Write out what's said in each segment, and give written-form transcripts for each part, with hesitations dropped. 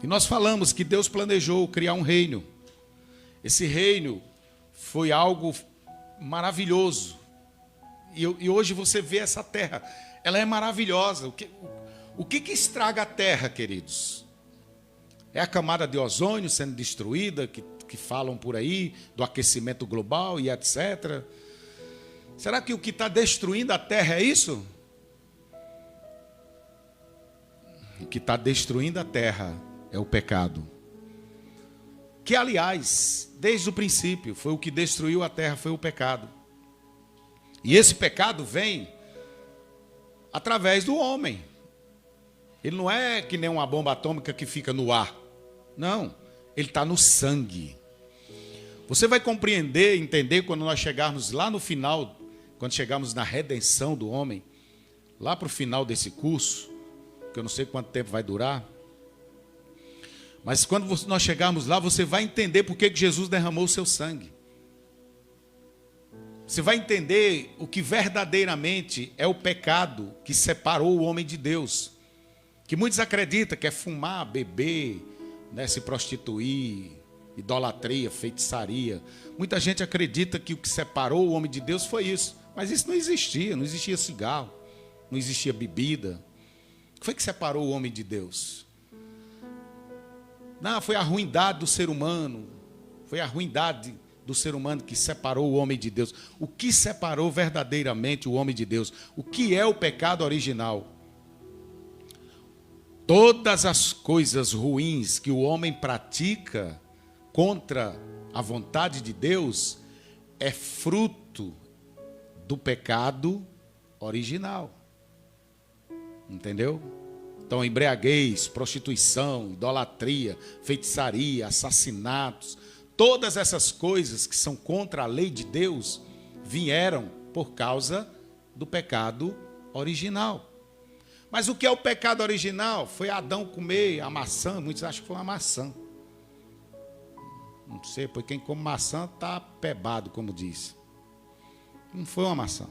E nós falamos que Deus planejou criar um reino. Esse reino foi algo maravilhoso. E hoje você vê essa terra, ela é maravilhosa. O que estraga a terra, queridos? É a camada de ozônio sendo destruída, que falam por aí, do aquecimento global e etc. Será que o que está destruindo a terra é isso? O que está destruindo a terra é o pecado. Que, aliás, desde o princípio, foi o que destruiu a terra, foi o pecado. E esse pecado vem através do homem. Ele não é que nem uma bomba atômica que fica no ar. Não, ele está no sangue. Você vai compreender, entender quando nós chegarmos lá no final, quando chegarmos na redenção do homem, lá para o final desse curso, que eu não sei quanto tempo vai durar, mas quando nós chegarmos lá, você vai entender por que Jesus derramou o seu sangue. Você vai entender o que verdadeiramente é o pecado que separou o homem de Deus. Que muitos acreditam que é fumar, beber, né, se prostituir, idolatria, feitiçaria. Muita gente acredita que o que separou o homem de Deus foi isso. Mas isso não existia cigarro, não existia bebida. O que foi que separou o homem de Deus? Não, foi a ruindade do ser humano. Foi a ruindade do ser humano que separou o homem de Deus. O que separou verdadeiramente o homem de Deus? O que é o pecado original? Todas as coisas ruins que o homem pratica contra a vontade de Deus é fruto do pecado original. Entendeu? Então, embriaguez, prostituição, idolatria, feitiçaria, assassinatos, todas essas coisas que são contra a lei de Deus vieram por causa do pecado original. Mas o que é o pecado original? Foi Adão comer a maçã, muitos acham que foi uma maçã. Não sei, porque quem come maçã está pebado, como diz. Não foi uma maçã.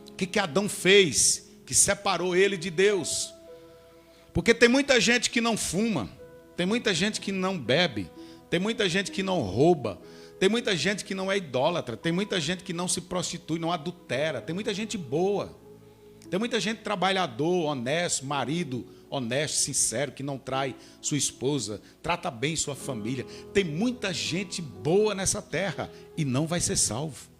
O que Adão fez que separou ele de Deus? Porque tem muita gente que não fuma, tem muita gente que não bebe, tem muita gente que não rouba, tem muita gente que não é idólatra, tem muita gente que não se prostitui, não adultera, tem muita gente boa, tem muita gente trabalhador, honesto, marido honesto, sincero, que não trai sua esposa, trata bem sua família. Tem muita gente boa nessa terra e não vai ser salvo.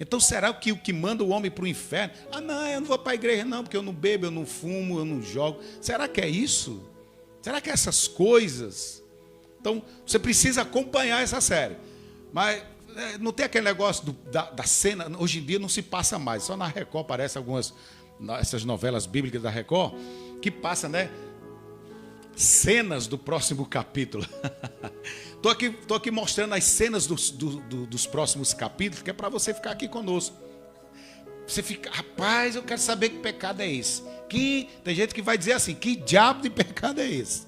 Então será que o que manda o homem para o inferno? Ah, não, eu não vou para a igreja não, porque eu não bebo, eu não fumo, eu não jogo. Será que é isso? Será que é essas coisas? Então você precisa acompanhar essa série. Mas não tem aquele negócio da cena, hoje em dia não se passa mais, só na Record aparece essas novelas bíblicas da Record, que passa, né? Cenas do próximo capítulo. Estou aqui mostrando as cenas dos próximos capítulos, que é para você ficar aqui conosco. Você fica, rapaz, eu quero saber que pecado é esse. Tem gente que vai dizer assim, que diabo de pecado é esse?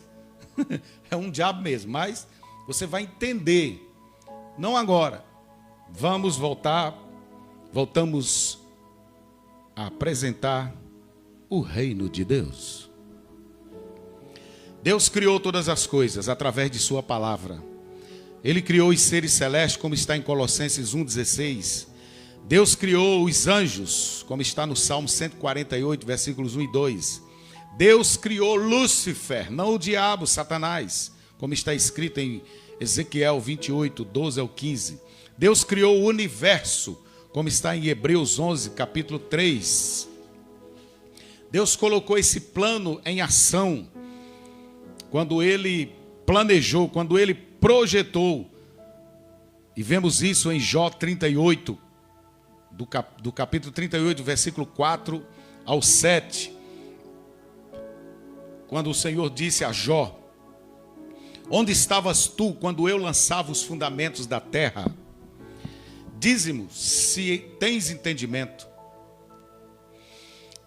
É um diabo mesmo, mas você vai entender. Não agora. Voltamos a apresentar o reino de Deus. Deus criou todas as coisas através de sua palavra. Ele criou os seres celestes, como está em Colossenses 1,16. Deus criou os anjos, como está no Salmo 148, versículos 1 e 2. Deus criou Lúcifer, não o diabo, Satanás, como está escrito em Ezequiel 28, 12 ao 15. Deus criou o universo, como está em Hebreus 11, capítulo 3. Deus colocou esse plano em ação quando Ele planejou, quando Ele projetou. E vemos isso em Jó 38, do capítulo 38, versículo 4 ao 7. Quando o Senhor disse a Jó: onde estavas tu quando eu lançava os fundamentos da terra? Dize-me se tens entendimento.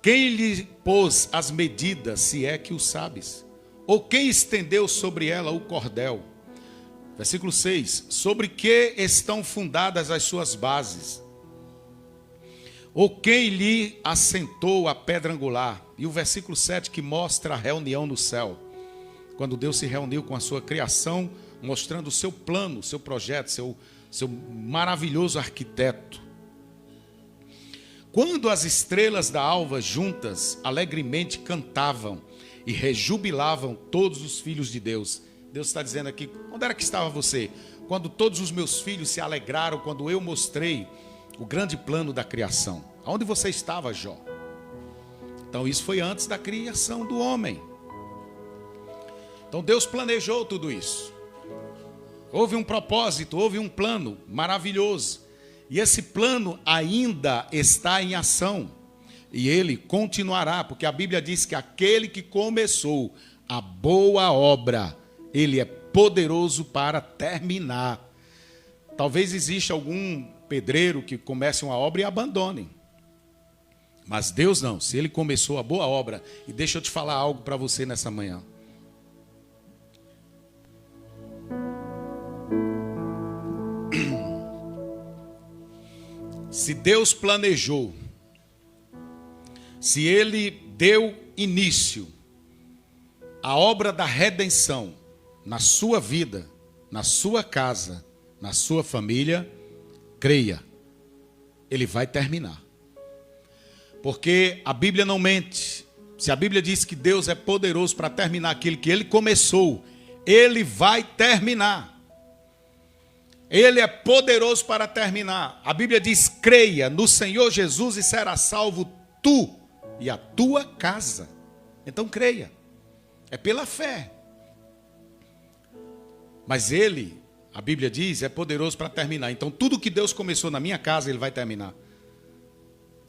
Quem lhe pôs as medidas, se é que o sabes? Ou quem estendeu sobre ela o cordel? Versículo 6. Sobre que estão fundadas as suas bases? Ou quem lhe assentou a pedra angular? E o versículo 7 que mostra a reunião no céu. quando Deus se reuniu com a sua criação, mostrando o seu plano, o seu projeto, seu maravilhoso arquiteto. Quando as estrelas da alva juntas alegremente cantavam e rejubilavam todos os filhos de Deus. Deus está dizendo aqui, onde era que estava você? Quando todos os meus filhos se alegraram, quando eu mostrei o grande plano da criação. Aonde você estava, Jó? Então isso foi antes da criação do homem. Então Deus planejou tudo isso. Houve um propósito, houve um plano maravilhoso. E esse plano ainda está em ação. E ele continuará, porque a Bíblia diz que aquele que começou a boa obra, ele é poderoso para terminar. Talvez exista algum pedreiro que comece uma obra e abandone. Mas Deus não. Se ele começou a boa obra, e deixa eu te falar algo para você nessa manhã. Se Deus planejou, se ele deu início à obra da redenção na sua vida, na sua casa, na sua família, creia, ele vai terminar. Porque a Bíblia não mente. Se a Bíblia diz que Deus é poderoso para terminar aquilo que ele começou, ele vai terminar. Ele é poderoso para terminar. A Bíblia diz, creia no Senhor Jesus e será salvo tu e a tua casa. Então creia. É pela fé. Mas ele, a Bíblia diz, é poderoso para terminar. Então tudo que Deus começou na minha casa, ele vai terminar.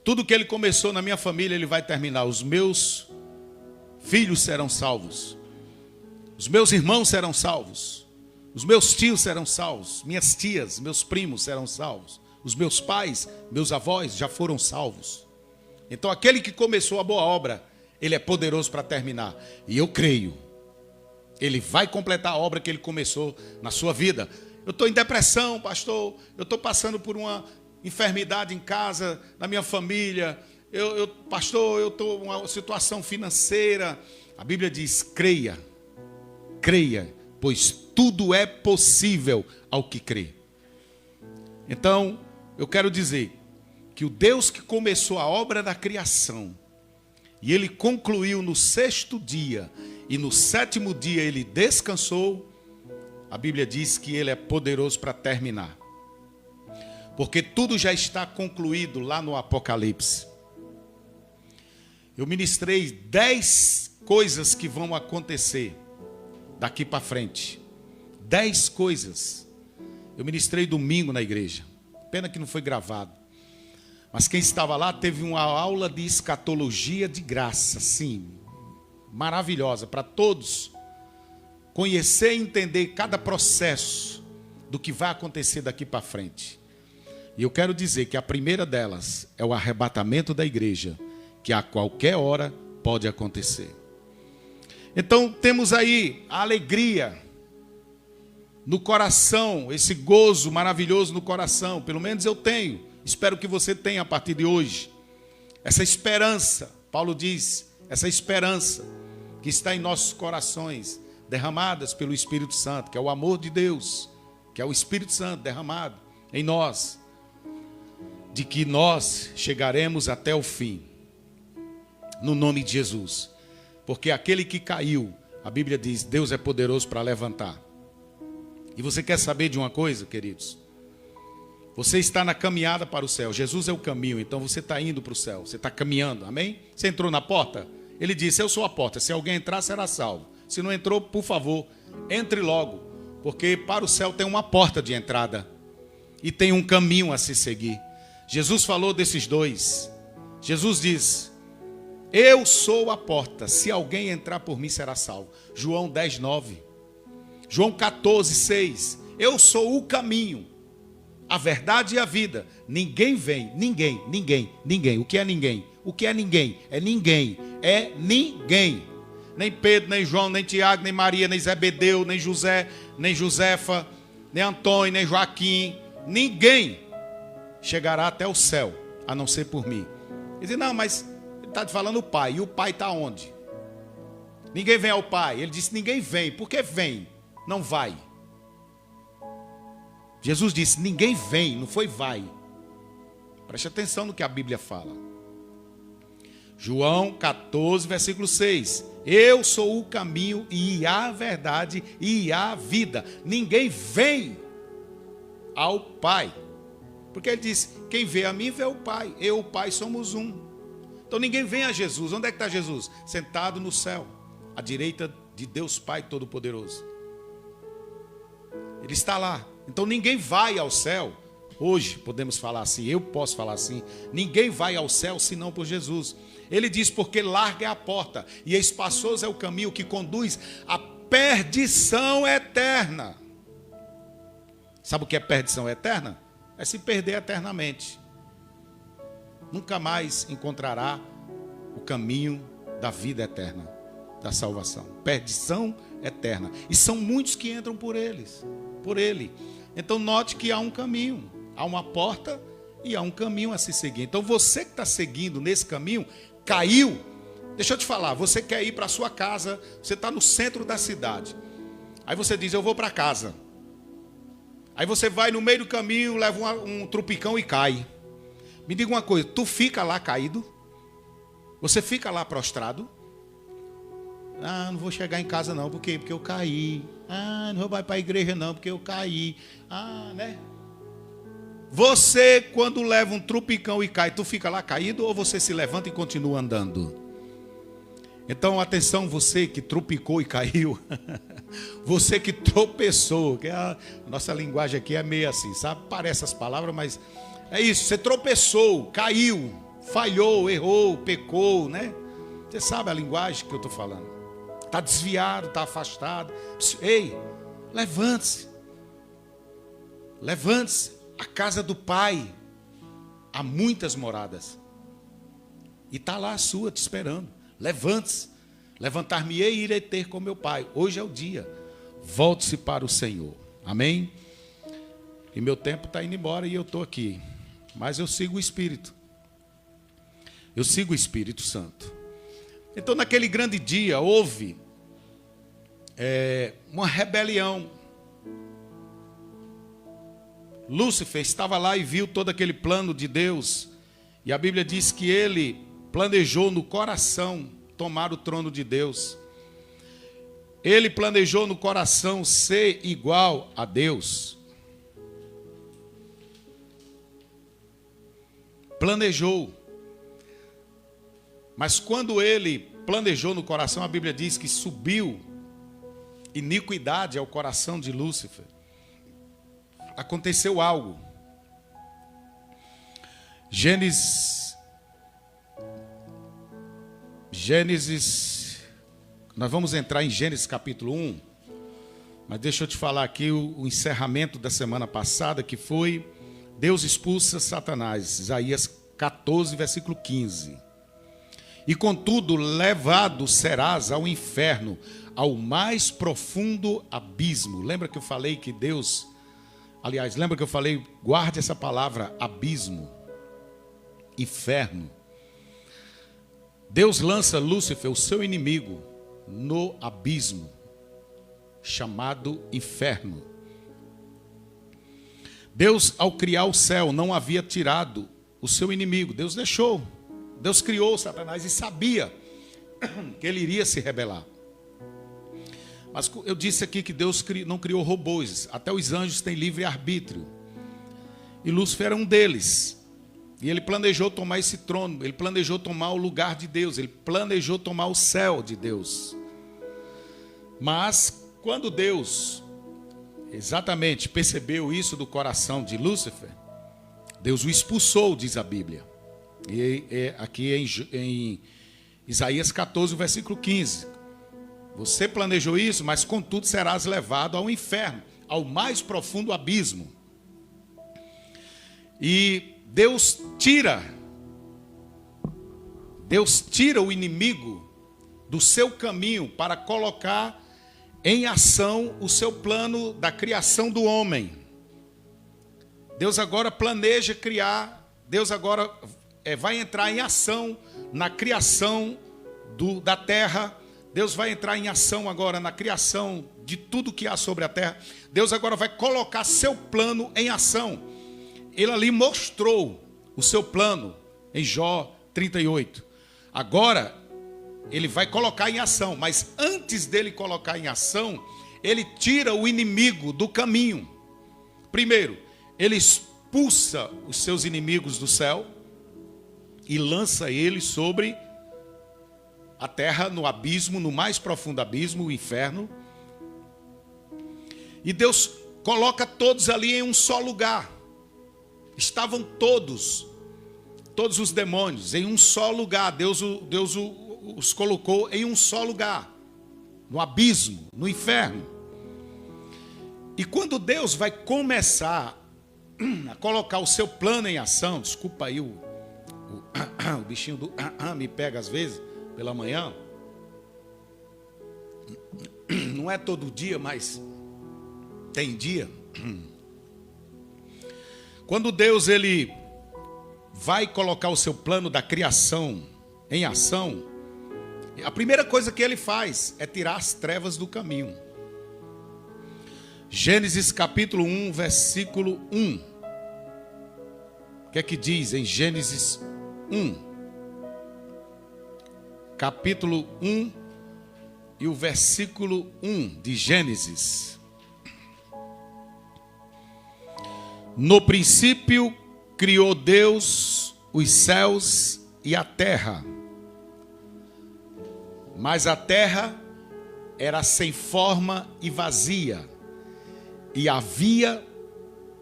Tudo que ele começou na minha família, ele vai terminar. Os meus filhos serão salvos. Os meus irmãos serão salvos. Os meus tios serão salvos. Minhas tias, meus primos serão salvos. Os meus pais, meus avós já foram salvos. Então aquele que começou a boa obra, ele é poderoso para terminar. E eu creio. Ele vai completar a obra que ele começou na sua vida. Eu estou em depressão, pastor. Eu estou passando por uma enfermidade em casa, na minha família. Pastor, eu estou em uma situação financeira. A Bíblia diz, creia. Creia, pois tudo é possível ao que crê. Então, eu quero dizer que o Deus que começou a obra da criação, e ele concluiu no 6º dia, e no 7º dia ele descansou, a Bíblia diz que ele é poderoso para terminar. Porque tudo já está concluído lá no Apocalipse. Eu ministrei 10 coisas que vão acontecer daqui para frente. 10 coisas. Eu ministrei domingo na igreja. Pena que não foi gravado. Mas quem estava lá teve uma aula de escatologia de graça, sim, maravilhosa, para todos conhecer e entender cada processo do que vai acontecer daqui para frente. E eu quero dizer que a primeira delas é o arrebatamento da igreja, que a qualquer hora pode acontecer. Então temos aí a alegria no coração, esse gozo maravilhoso no coração, pelo menos eu tenho, espero que você tenha a partir de hoje, essa esperança, Paulo diz, essa esperança que está em nossos corações, derramadas pelo Espírito Santo, que é o amor de Deus, que é o Espírito Santo derramado em nós, de que nós chegaremos até o fim, no nome de Jesus, porque aquele que caiu, a Bíblia diz, Deus é poderoso para levantar. E você quer saber de uma coisa, queridos? Você está na caminhada para o céu. Jesus é o caminho, então você está indo para o céu. Você está caminhando, amém? Você entrou na porta? Ele disse, eu sou a porta. Se alguém entrar, será salvo. Se não entrou, por favor, entre logo. Porque para o céu tem uma porta de entrada. E tem um caminho a se seguir. Jesus falou desses dois. Jesus diz, eu sou a porta. Se alguém entrar por mim, será salvo. João 10, 9. João 14, 6. Eu sou o caminho, a verdade e a vida. Ninguém vem, ninguém. O que é ninguém? O que é ninguém? É ninguém. É ninguém. Nem Pedro, nem João, nem Tiago, nem Maria, nem Zebedeu, nem José, nem Josefa, nem Antônio, nem Joaquim. Ninguém chegará até o céu, a não ser por mim. Ele diz, não, mas ele está falando o Pai. E o Pai está onde? Ninguém vem ao Pai. Ele disse, ninguém vem. Por que vem? Não vai. Jesus disse, ninguém vem, não foi vai. Preste atenção no que a Bíblia fala. João 14, versículo 6. Eu sou o caminho e a verdade e a vida. Ninguém vem ao Pai. Porque ele disse, quem vê a mim vê o Pai. Eu e o Pai somos um. Então ninguém vem a Jesus. Onde é que está Jesus? Sentado no céu, à direita de Deus Pai Todo-Poderoso. Ele está lá. Então ninguém vai ao céu. Hoje podemos falar assim, eu posso falar assim. Ninguém vai ao céu senão por Jesus. Ele diz, porque larga é a porta e espaçoso é o caminho que conduz à perdição eterna. Sabe o que é perdição eterna? É se perder eternamente. Nunca mais encontrará o caminho da vida eterna, da salvação. Perdição eterna. E são muitos que entram por ele. Então note que há um caminho, há uma porta e há um caminho a se seguir. Então você que está seguindo nesse caminho, caiu. Deixa eu te falar, você quer ir para a sua casa, você está no centro da cidade. Aí você diz, eu vou para casa. Aí você vai no meio do caminho, leva um trupicão e cai. Me diga uma coisa, tu fica lá caído? Você fica lá prostrado? Ah, não vou chegar em casa não, por quê? Porque eu caí. Ah, não vou para a igreja não, porque eu caí. Ah, né? Você, quando leva um trupicão e cai, tu fica lá caído ou você se levanta e continua andando? Então, atenção, você que trupicou e caiu, você que tropeçou, que a nossa linguagem aqui é meio assim, sabe? Parece as palavras, mas é isso, você tropeçou, caiu, falhou, errou, pecou, né? Você sabe a linguagem que eu estou falando. Está desviado, está afastado. Ei, levante-se. Levante-se. A casa do Pai há muitas moradas. E está lá a sua te esperando. Levante-se. Levantar-me-ei e irei ter com meu Pai. Hoje é o dia. Volte-se para o Senhor. Amém? E meu tempo está indo embora e eu estou aqui. Mas eu sigo o Espírito. Eu sigo o Espírito Santo. Então naquele grande dia houve uma rebelião. Lúcifer estava lá e viu todo aquele plano de Deus. E a Bíblia diz que ele planejou no coração tomar o trono de Deus. Ele planejou no coração ser igual a Deus. Planejou. Mas quando ele planejou no coração, a Bíblia diz que subiu iniquidade ao coração de Lúcifer. Aconteceu algo. Gênesis, nós vamos entrar em Gênesis capítulo 1, mas deixa eu te falar aqui o encerramento da semana passada, que foi Deus expulsa Satanás, Isaías 14, versículo 15. E contudo, levado serás ao inferno, ao mais profundo abismo. Lembra que eu falei que Deus... Aliás, lembra que eu falei, guarde essa palavra, abismo, inferno. Deus lança Lúcifer, o seu inimigo, no abismo, chamado inferno. Deus, ao criar o céu, não havia tirado o seu inimigo. Deus deixou. Deus criou Satanás e sabia que ele iria se rebelar. Mas eu disse aqui que Deus não criou robôs. Até os anjos têm livre-arbítrio. E Lúcifer era um deles. E ele planejou tomar esse trono. Ele planejou tomar o lugar de Deus. Ele planejou tomar o céu de Deus. Mas quando Deus exatamente percebeu isso do coração de Lúcifer, Deus o expulsou, diz a Bíblia. E aqui em Isaías 14, versículo 15. Você planejou isso, mas contudo serás levado ao inferno, ao mais profundo abismo. E Deus tira o inimigo do seu caminho para colocar em ação o seu plano da criação do homem. Deus agora planeja criar, Deus agora vai entrar em ação na criação da terra. Deus vai entrar em ação agora na criação de tudo que há sobre a terra. Deus agora vai colocar seu plano em ação. Ele ali mostrou o seu plano em Jó 38. Agora, ele vai colocar em ação, mas antes dele colocar em ação, ele tira o inimigo do caminho. Primeiro, ele expulsa os seus inimigos do céu e lança eles sobre a terra, no abismo, no mais profundo abismo, o inferno. E Deus coloca todos ali em um só lugar. Estavam todos os demônios em um só lugar. Deus os colocou em um só lugar, no abismo, no inferno. E quando Deus vai começar a colocar o seu plano em ação, desculpa aí o bichinho do me pega às vezes pela manhã, não é todo dia, mas tem dia. Quando Deus ele vai colocar o seu plano da criação em ação, a primeira coisa que ele faz é tirar as trevas do caminho. Gênesis capítulo 1, versículo 1. O que é que diz em Gênesis 1? Capítulo 1 e o versículo 1 de Gênesis. No princípio criou Deus os céus e a terra. Mas a terra era sem forma e vazia, e havia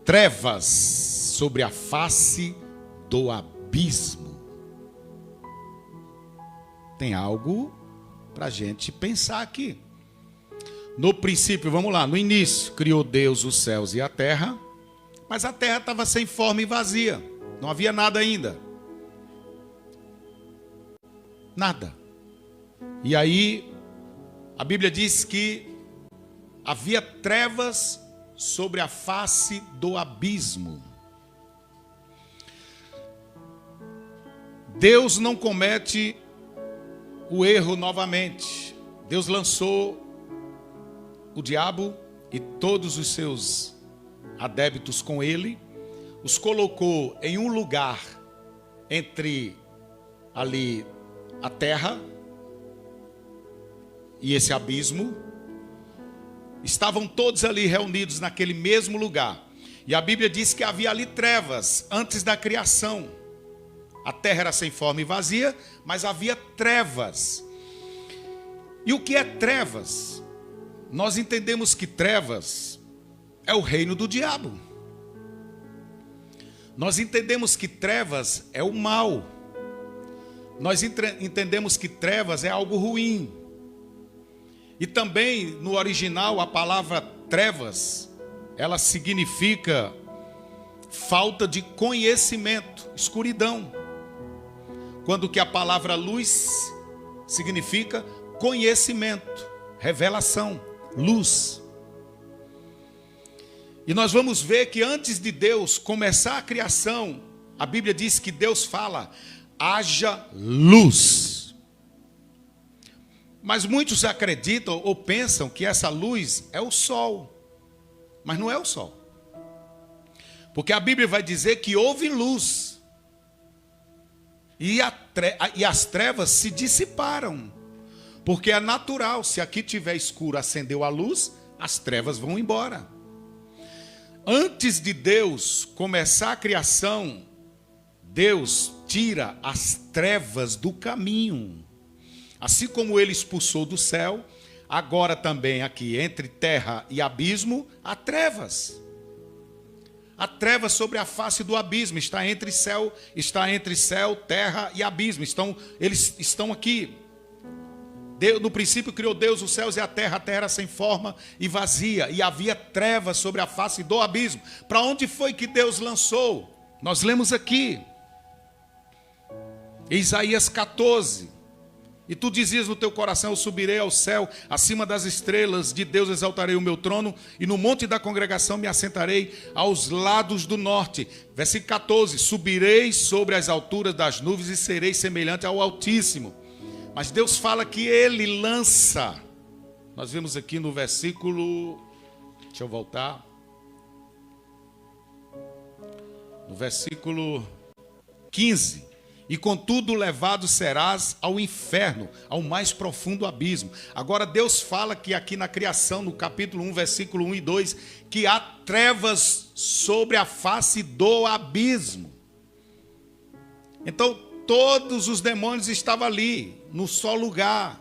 trevas sobre a face do abismo. Tem algo para a gente pensar aqui. No princípio, vamos lá, no início, criou Deus os céus e a terra, mas a terra estava sem forma e vazia, não havia nada ainda. Nada. E aí, a Bíblia diz que havia trevas sobre a face do abismo. Deus não comete o erro novamente. Deus lançou o diabo e todos os seus adébitos com ele, os colocou em um lugar entre ali a terra e esse abismo. Estavam todos ali reunidos naquele mesmo lugar. E a Bíblia diz que havia ali trevas antes da criação. A terra era sem forma e vazia, mas havia trevas. E o que é trevas? Nós entendemos que trevas é o reino do diabo. Nós entendemos que trevas é o mal. Nós entendemos que trevas é algo ruim. E também no original a palavra trevas, ela significa falta de conhecimento, escuridão. Quando que a palavra luz significa conhecimento, revelação, luz. E nós vamos ver que antes de Deus começar a criação, a Bíblia diz que Deus fala, haja luz. Mas muitos acreditam ou pensam que essa luz é o sol. Mas não é o sol. Porque a Bíblia vai dizer que houve luz. E as trevas se dissiparam. Porque é natural, se aqui tiver escuro, acendeu a luz, as trevas vão embora. Antes de Deus começar a criação, Deus tira as trevas do caminho. Assim como ele expulsou do céu, agora também aqui entre terra e abismo, há trevas. Há trevas sobre a face do abismo, está entre céu, terra e abismo. Eles estão aqui. No princípio criou Deus os céus e a terra era sem forma e vazia, e havia trevas sobre a face do abismo. Para onde foi que Deus lançou? Nós lemos aqui, Isaías 14. E tu dizias no teu coração, eu subirei ao céu, acima das estrelas de Deus exaltarei o meu trono, e no monte da congregação me assentarei aos lados do norte. Versículo 14, subirei sobre as alturas das nuvens e serei semelhante ao Altíssimo. Mas Deus fala que ele lança. Nós vemos aqui no versículo, deixa eu voltar. No versículo 15. E contudo levado serás ao inferno, ao mais profundo abismo. Agora Deus fala que aqui na criação, no capítulo 1, versículo 1 e 2, que há trevas sobre a face do abismo. Então todos os demônios estavam ali, no só lugar.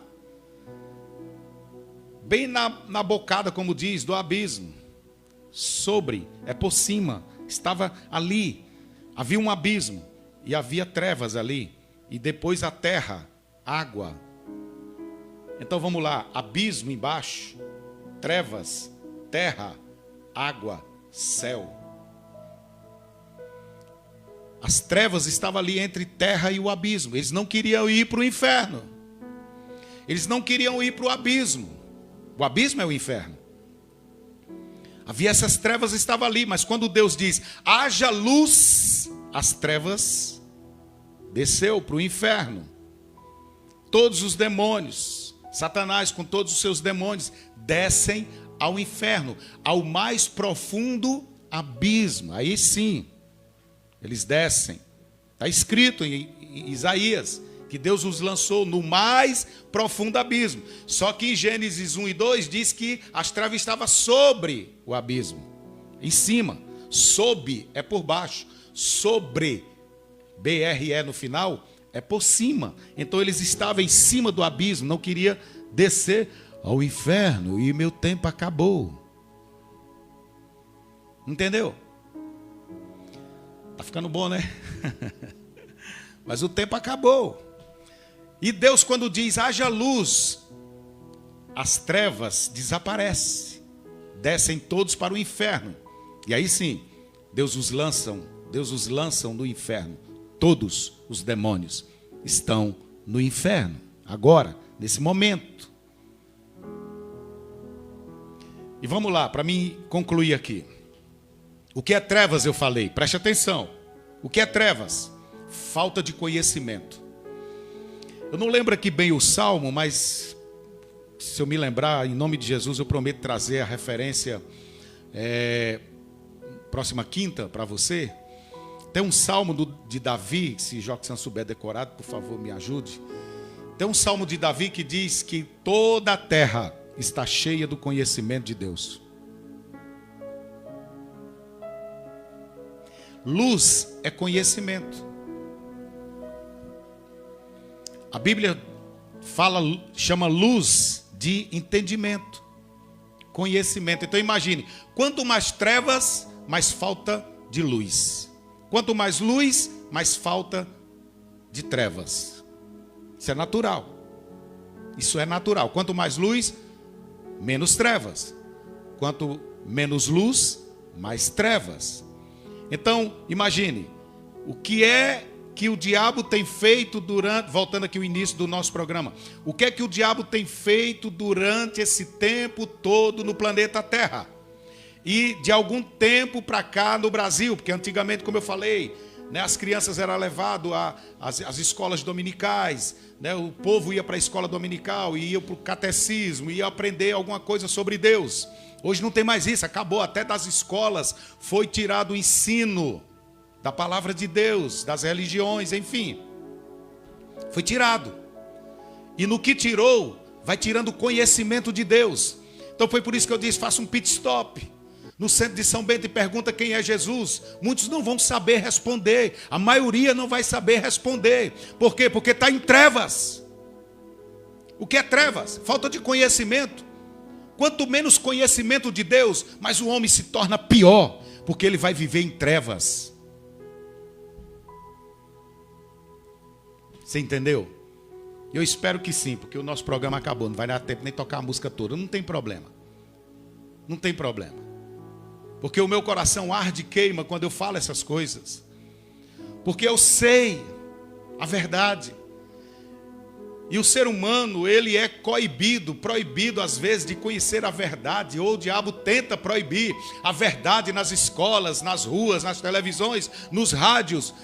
Bem na bocada, como diz, do abismo. Sobre, é por cima, estava ali. Havia um abismo e havia trevas ali. E depois a terra, água. Então vamos lá, abismo embaixo, trevas, terra, água, céu. As trevas estavam ali entre terra e o abismo. Eles não queriam ir para o inferno. Eles não queriam ir para o abismo. O abismo é o inferno. Havia essas trevas, estavam ali. Mas quando Deus diz, haja luz, as trevas desceu para o inferno. Todos os demônios, Satanás com todos os seus demônios, descem ao inferno, ao mais profundo abismo. Aí sim, eles descem. Está escrito em Isaías que Deus os lançou no mais profundo abismo. Só que em Gênesis 1 e 2 diz que as trevas estavam sobre o abismo, em cima. Sob é por baixo, sobre, BRE no final, é por cima. Então eles estavam em cima do abismo, não queria descer ao inferno, e meu tempo acabou. Entendeu? Tá ficando bom, né? Mas o tempo acabou. E Deus, quando diz haja luz, as trevas desaparecem, descem todos para o inferno. E aí sim, Deus os lança no inferno. Todos os demônios estão no inferno, agora, nesse momento. E vamos lá, para mim concluir aqui. O que é trevas, eu falei, preste atenção. O que é trevas? Falta de conhecimento. Eu não lembro aqui bem o salmo, mas se eu me lembrar, em nome de Jesus, eu prometo trazer a referência próxima quinta para você. Tem um salmo de Davi, se Joxan souber decorado, por favor, me ajude. Tem um salmo de Davi que diz que toda a terra está cheia do conhecimento de Deus. Luz é conhecimento. A Bíblia chama luz de entendimento, conhecimento. Então imagine, quanto mais trevas, mais falta de luz. Quanto mais luz, mais falta de trevas. Isso é natural. Isso é natural. Quanto mais luz, menos trevas. Quanto menos luz, mais trevas. Então, imagine, o que é que o diabo tem feito durante, voltando aqui ao início do nosso programa, o que é que o diabo tem feito durante esse tempo todo no planeta Terra? E de algum tempo para cá no Brasil, porque antigamente, como eu falei, né, as crianças eram levadas às escolas dominicais, né, o povo ia para a escola dominical, ia para o catecismo, ia aprender alguma coisa sobre Deus. Hoje não tem mais isso, acabou, até das escolas foi tirado o ensino da palavra de Deus, das religiões, enfim. Foi tirado. E no que tirou, vai tirando o conhecimento de Deus. Então foi por isso que eu disse, faça um pit stop no centro de São Bento e pergunta quem é Jesus. Muitos não vão saber responder. A maioria não vai saber responder. Por quê? Porque está em trevas. O que é trevas? Falta de conhecimento. Quanto menos conhecimento de Deus, mais o homem se torna pior, porque ele vai viver em trevas. Você entendeu? Eu espero que sim, porque o nosso programa acabou. Não vai dar tempo nem tocar a música toda. Não tem problema. Não tem problema. Porque o meu coração arde e queima quando eu falo essas coisas. Porque eu sei a verdade. E o ser humano, ele é proibido às vezes de conhecer a verdade. Ou o diabo tenta proibir a verdade nas escolas, nas ruas, nas televisões, nos rádios,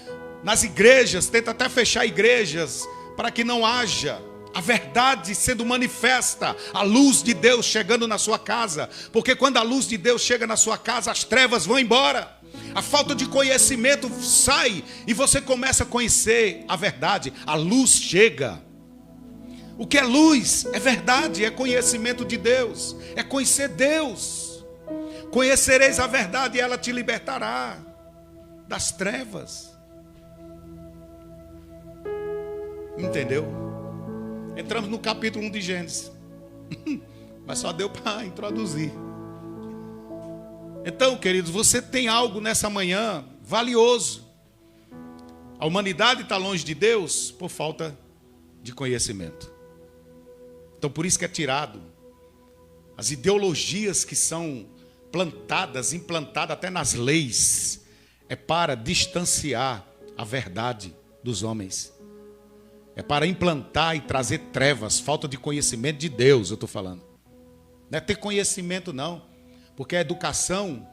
nas igrejas. Tenta até fechar igrejas para que não haja A verdade sendo manifesta, a luz de Deus chegando na sua casa. Porque quando a luz de Deus chega na sua casa, as trevas vão embora. A falta de conhecimento sai e você começa a conhecer a verdade. A luz chega. O que é luz? É verdade, é conhecimento de Deus. É conhecer Deus. Conhecereis a verdade e ela te libertará das trevas. Entendeu? Entramos no capítulo 1 de Gênesis. Mas só deu para introduzir. Então, queridos, você tem algo nessa manhã valioso. A humanidade está longe de Deus por falta de conhecimento. Então, por isso que é tirado as ideologias que são plantadas, implantadas até nas leis, é para distanciar a verdade dos homens. É para implantar e trazer trevas, falta de conhecimento de Deus, eu estou falando. Não é ter conhecimento, não. Porque a educação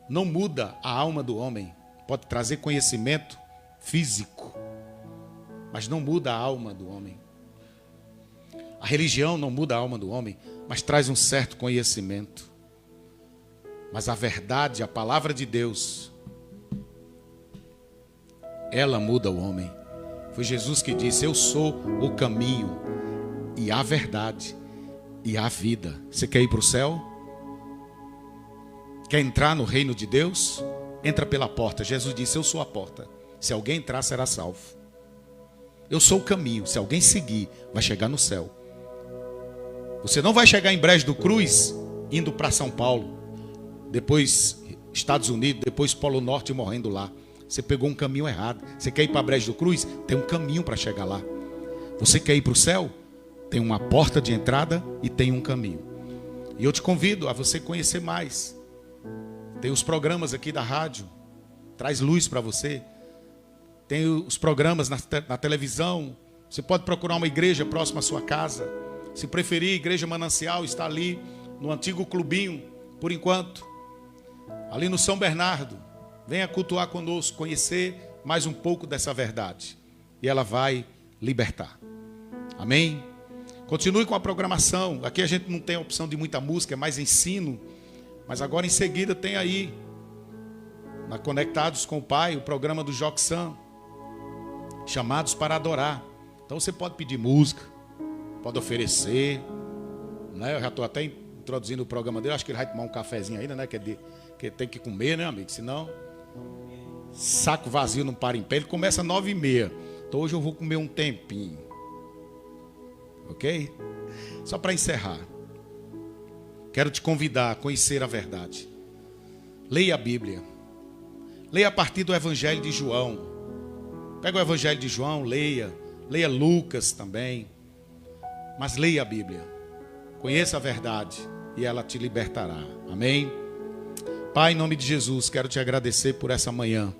não muda a alma do homem. Pode trazer conhecimento físico, mas não muda a alma do homem. A religião não muda a alma do homem, mas traz um certo conhecimento. Mas a verdade, a palavra de Deus, ela muda o homem. Foi Jesus que disse: eu sou o caminho e a verdade e a vida. Você quer ir para o céu? Quer entrar no reino de Deus? Entra pela porta. Jesus disse: eu sou a porta. Se alguém entrar, será salvo. Eu sou o caminho. Se alguém seguir, vai chegar no céu. Você não vai chegar em Brejo do Cruz indo para São Paulo, depois Estados Unidos, depois Polo Norte morrendo lá. Você pegou um caminho errado. Você quer ir para Brejo do Cruz? Tem um caminho para chegar lá. Você quer ir para o céu? Tem uma porta de entrada e tem um caminho. E eu te convido a você conhecer mais. Tem os programas aqui da rádio, traz luz para você. Tem os programas na televisão. Você pode procurar uma igreja próxima à sua casa. Se preferir, Igreja Manancial está ali no antigo clubinho, por enquanto. Ali no São Bernardo. Venha cultuar conosco, conhecer mais um pouco dessa verdade. E ela vai libertar. Amém? Continue com a programação. Aqui a gente não tem a opção de muita música, é mais ensino. Mas agora em seguida tem aí, na Conectados com o Pai, o programa do Joxan, Chamados para Adorar. Então você pode pedir música, pode oferecer, né? Eu já estou até introduzindo o programa dele, acho que ele vai tomar um cafezinho ainda, né? Que tem que comer, né, amigo? Senão, saco vazio não para em pé. Ele começa às 9h30. Então hoje eu vou comer um tempinho. Ok? Só para encerrar. Quero te convidar a conhecer a verdade. Leia a Bíblia. Leia a partir do Evangelho de João. Pega o Evangelho de João, leia. Leia Lucas também. Mas leia a Bíblia. Conheça a verdade e ela te libertará. Amém? Pai, em nome de Jesus, quero te agradecer por essa manhã.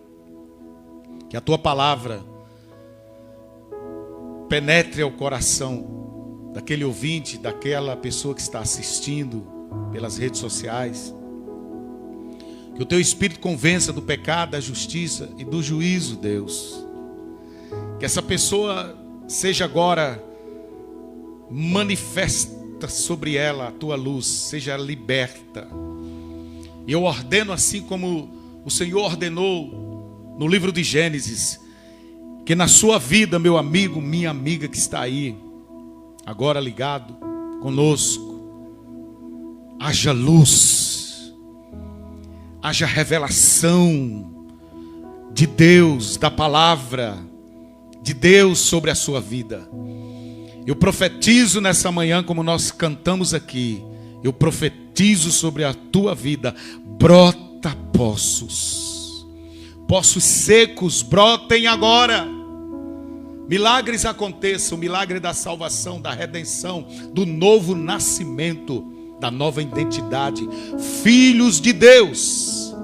Que a tua palavra penetre ao coração daquele ouvinte, daquela pessoa que está assistindo pelas redes sociais. Que o teu Espírito convença do pecado, da justiça e do juízo, Deus. Que essa pessoa seja agora manifesta sobre ela a tua luz, seja liberta. E eu ordeno, assim como o Senhor ordenou no livro de Gênesis, que na sua vida, meu amigo, minha amiga que está aí, agora ligado conosco, haja luz, haja revelação de Deus, da palavra de Deus sobre a sua vida. Eu profetizo nessa manhã, como nós cantamos aqui, eu profetizo sobre a tua vida, brota poços secos, brotem agora. Milagres aconteçam, o milagre da salvação, da redenção, do novo nascimento, da nova identidade, filhos de Deus.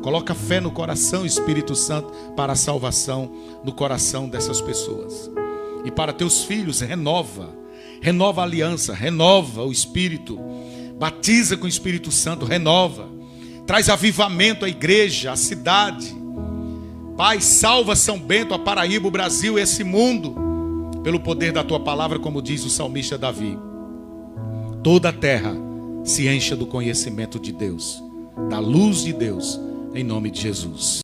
Coloca fé no coração, Espírito Santo, para a salvação no coração dessas pessoas. E para teus filhos, renova a aliança, renova o Espírito, batiza com o Espírito Santo, renova, traz avivamento à igreja, à cidade. Pai, salva São Bento, a Paraíba, o Brasil, esse mundo. pelo poder da tua palavra, como diz o salmista Davi, toda a terra se encha do conhecimento de Deus, da luz de Deus, em nome de Jesus.